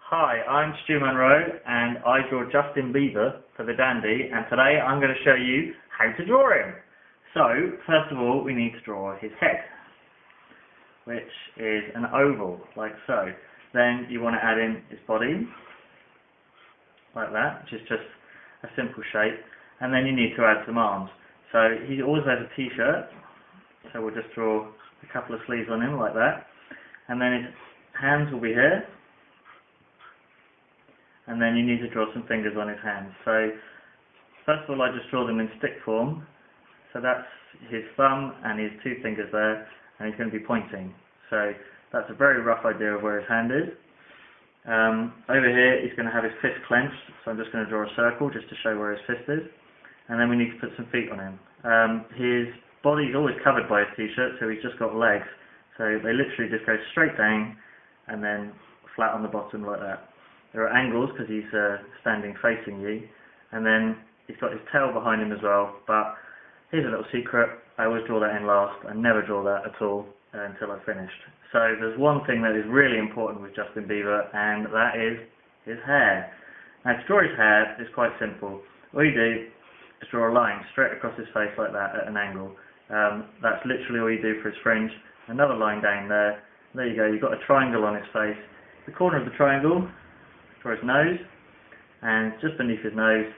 Hi, I'm Stu Munro and I draw Justin Beaver for the Dandy, and today I'm going to show you how to draw him. So, first of all we need to draw his head, which is an oval, like so. Then you want to add in his body, like that, which is just a simple shape, and then you need to add some arms. So he always has a t-shirt, so we'll just draw a couple of sleeves on him like that, and then his hands will be here. And then you need to draw some fingers on his hands. So first of all I just draw them in stick form. So that's his thumb and his two fingers there, and he's going to be pointing. So that's a very rough idea of where his hand is. Over here he's going to have his fist clenched, so I'm just going to draw a circle just to show where his fist is. And then we need to put some feet on him. His body is always covered by his t-shirt, so he's just got legs. So they literally just go straight down and then flat on the bottom like that. There are angles because he's standing facing you, and then he's got his tail behind him as well. But here's a little secret, I always draw that in last. I never draw that at all until I've finished. So there's one thing that is really important with Justin Beaver, and that is his hair. Now to draw his hair is quite simple. All you do is draw a line straight across his face like that at an angle. That's literally all you do for his fringe. Another line down there. There you go, you've got a triangle on his face. The corner of the triangle for his nose, and just beneath his nose,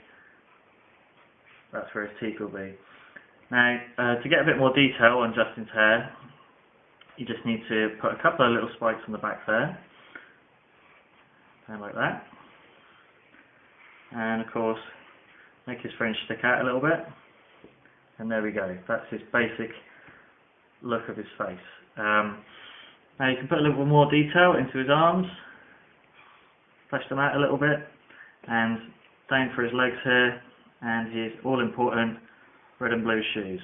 that's where his teeth will be. Now, to get a bit more detail on Justin's hair, you just need to put a couple of little spikes on the back there, and like that, and of course, make his fringe stick out a little bit, and there we go. That's his basic look of his face. Now you can put a little bit more detail into his arms, flesh them out a little bit, and down for his legs here, and his all-important red and blue shoes.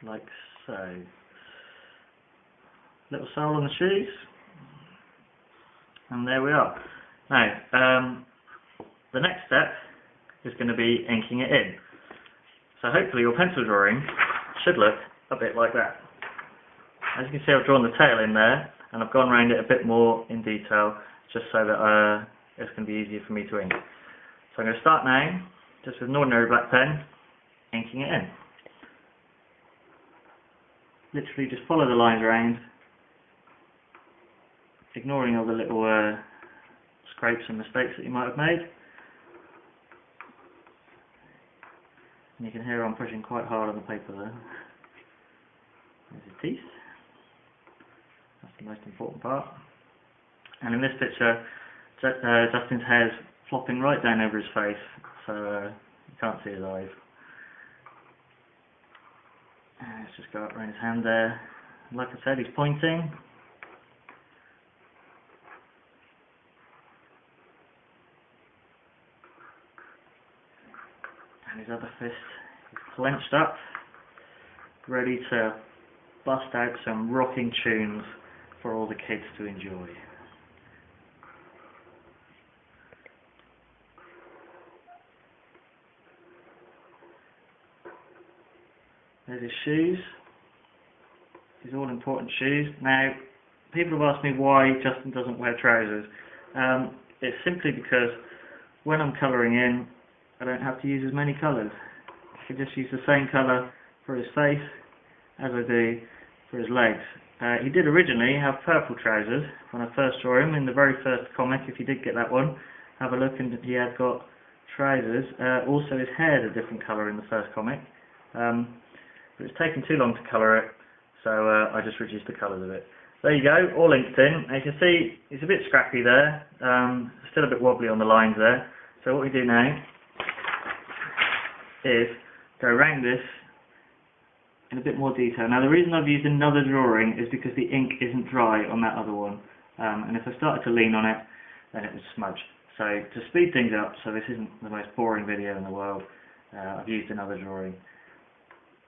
Like so. Little sole on the shoes, and there we are. Now, the next step is going to be inking it in. So hopefully your pencil drawing should look a bit like that. As you can see, I've drawn the tail in there, and I've gone around it a bit more in detail just so that it's going to be easier for me to ink. So I'm going to start now just with an ordinary black pen, inking it in. Literally just follow the lines around, ignoring all the little scrapes and mistakes that you might have made. And you can hear I'm pushing quite hard on the paper there. There's his teeth. That's the most important part. And in this picture, Justin's hair's flopping right down over his face, so you can't see his eyes. And let's just go up around his hand there. Like I said, he's pointing. And his other fist is clenched up, ready to bust out some rocking tunes for all the kids to enjoy. There's his shoes, his all-important shoes. Now, people have asked me why Justin doesn't wear trousers. It's simply because when I'm colouring in, I don't have to use as many colours. I can just use the same colour for his face as I do for his legs. He did originally have purple trousers when I first saw him in the very first comic. If you did get that one, have a look, and he had got trousers. Also his hair had a different colour in the first comic. But it's taken too long to colour it, so I just reduced the colours a bit. There you go, all inked in. As you can see, it's a bit scrappy there, still a bit wobbly on the lines there. So what we do now is go around this in a bit more detail. Now the reason I've used another drawing is because the ink isn't dry on that other one, and if I started to lean on it, then it would smudge. So to speed things up, so this isn't the most boring video in the world, I've used another drawing.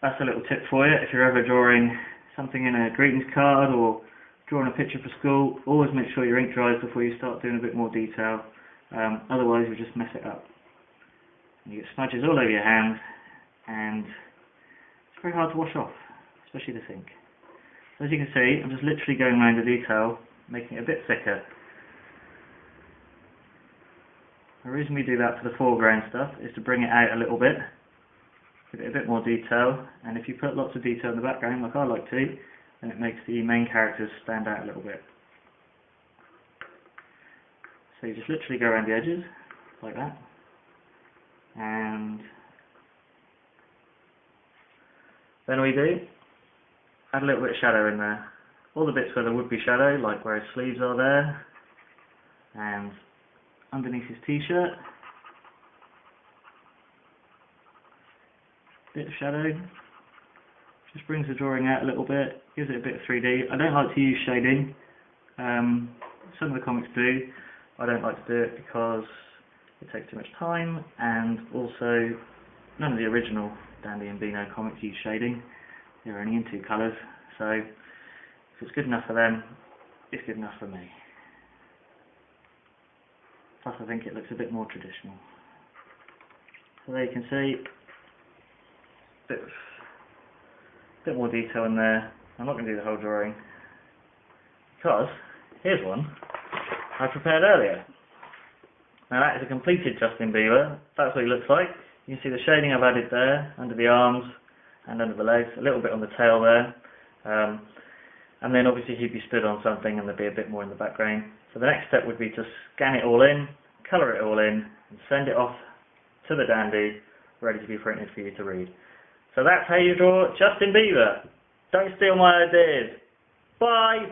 That's a little tip for you. If you're ever drawing something in a greetings card or drawing a picture for school, always make sure your ink dries before you start doing a bit more detail. Otherwise you'll just mess it up. And you get smudges all over your hands, and it's very hard to wash off, especially this ink. So as you can see, I'm just literally going around the detail, making it a bit thicker. The reason we do that for the foreground stuff is to bring it out a little bit, give it a bit more detail, and if you put lots of detail in the background, like I like to, then it makes the main characters stand out a little bit. So you just literally go around the edges, like that, and then we do add a little bit of shadow in there. All the bits where there would be shadow, like where his sleeves are there, and underneath his t-shirt, bit of shadow, just brings the drawing out a little bit, gives it a bit of 3D. I don't like to use shading, some of the comics do. I don't like to do it because it takes too much time, and also none of the original Dandy and Beano comics use shading. They're only in 2 colours, so if it's good enough for them, it's good enough for me. Plus I think it looks a bit more traditional. So there you can see a bit more detail in there. I'm not going to do the whole drawing because here's one I prepared earlier. Now that is a completed Justin Beaver. That's what he looks like. You can see the shading I've added there, under the arms and under the legs, a little bit on the tail there. And then obviously he'd be stood on something and there'd be a bit more in the background. So the next step would be to scan it all in, colour it all in, and send it off to the Dandy, ready to be printed for you to read. So that's how you draw Justin Beaver. Don't steal my ideas. Bye!